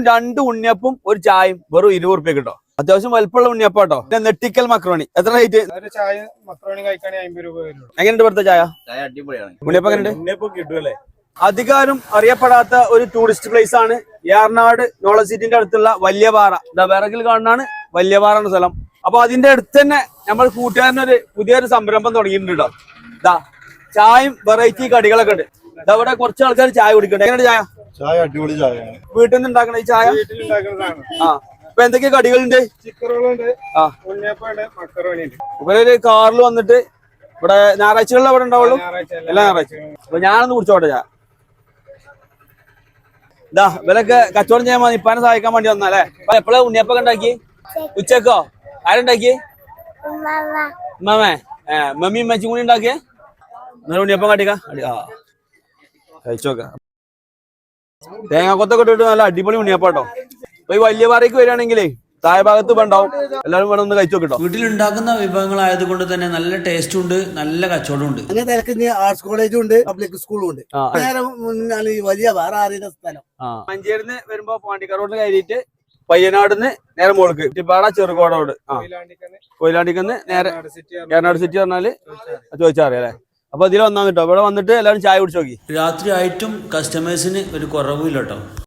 2 ഉണ്ണിയപ്പും ഒരു ചായയും വെറും 20 റുപ്യ കിട്ടോ. അത്യാവശ്യം വലുപ്പമുള്ള ഉണ്ണിയപ്പാട്ടോ. പിന്നെ നെട്ടിക്കൽ മക്രോണി എത്ര റേറ്റ്? എങ്ങനെയുണ്ട് ഇവിടുത്തെ ചായ? ഉണ്ണിയപ്പം എങ്ങനെയുണ്ട്? അധികാരം അറിയപ്പെടാത്ത ഒരു ടൂറിസ്റ്റ് പ്ലേസ് ആണ് ഏറനാട് നോളജ് സിറ്റിന്റെ അടുത്തുള്ള വല്യപാറ. വിറകിൽ കാണുന്നതാണ് വല്യപാറ എന്ന സ്ഥലം. അപ്പൊ അതിന്റെ അടുത്ത് തന്നെ നമ്മൾ കൂട്ടുകാരനൊരു പുതിയൊരു സംരംഭം തുടങ്ങിയിട്ടുണ്ടോ. ഇതാ ചായയും വെറൈറ്റി കടികളൊക്കെ ഉണ്ട്. ഇതവിടെ കുറച്ച് ആൾക്കാർ ചായ കുടിക്കട്ടെ. എങ്ങനെ ചായ? ചായ അടിപൊളി ചായ. വീട്ടിൽ നിന്ന് ഉണ്ടാക്കണ ഈ ചായ? ആ ഇപ്പൊ എന്തൊക്കെ കടികളുണ്ട്? ഇവരൊരു കാറിൽ വന്നിട്ട് ഇവിടെ ഞായറാഴ്ചകളിൽ അവിടെ ഉണ്ടാവുള്ളൂ. എല്ലാ ഞായറാഴ്ച. അപ്പൊ ഞാനൊന്ന് കുടിച്ചോട്ടെ ചായ. ഇതാ ഇവരൊക്കെ കച്ചവടം ചെയ്യാൻ മതി. ഇപ്പാനെ സഹായിക്കാൻ വേണ്ടി വന്നാലേ. എപ്പോഴാ ഉണ്ണിയപ്പൊക്കെ ഉണ്ടാക്കി? ഉച്ചക്കോ? ആരുണ്ടാക്കി? ഉമ്മാമേ. മമ്മി മച്ചും കൂടി ഉണ്ടാക്കിയേ? എന്നാലും ഉണ്ണിയപ്പം കാട്ടിക്ക. ആ കഴിച്ചോക്ക. തേങ്ങാക്കൊത്തൊക്കെ ഇട്ടിട്ട് നല്ല അടിപൊളി ഉണ്ണിയപ്പാട്ടോ. അപ്പൊ ഈ വല്യപാറയ്ക്ക് വരികയാണെങ്കിലേ താഴെ ഭാഗത്ത് ഉണ്ടാവും. എല്ലാവരും വേണം ഒന്ന് കഴിച്ചു നോക്കിട്ടോ. വീട്ടിലുണ്ടാക്കുന്ന വിഭവങ്ങളായതുകൊണ്ട് തന്നെ നല്ല ടേസ്റ്റും ഉണ്ട്, നല്ല കച്ചവടം ഉണ്ട്. അങ്ങനെ ആർട്സ് കോളേജും ഉണ്ട്, പബ്ലിക് സ്കൂളും ഉണ്ട്. വലിയ വേറെ അറിയുന്ന സ്ഥലം. മഞ്ചേരിന്ന് വരുമ്പോ പാണ്ടിക്കാട് റോഡിന് കയറിയിട്ട് പയ്യനാടിന്ന് നേരെ മോൾക്ക് ഇട്ടിപ്പാട ചെറുകോട റോഡ്. കൊയിലാണ്ടിക്കന്ന് നേരെ ഏറനാട് സിറ്റി പറഞ്ഞാല് ചോദിച്ചാൽ അറിയാം അല്ലെ. അപ്പൊ ഇതിൽ വന്നാ കിട്ടോ. ഇവിടെ വന്നിട്ട് എല്ലാവരും ചായ കുടിച്ചു നോക്കി. രാത്രി ആയിട്ടും കസ്റ്റമേഴ്സിന് ഒരു കുറവില്ല കേട്ടോ.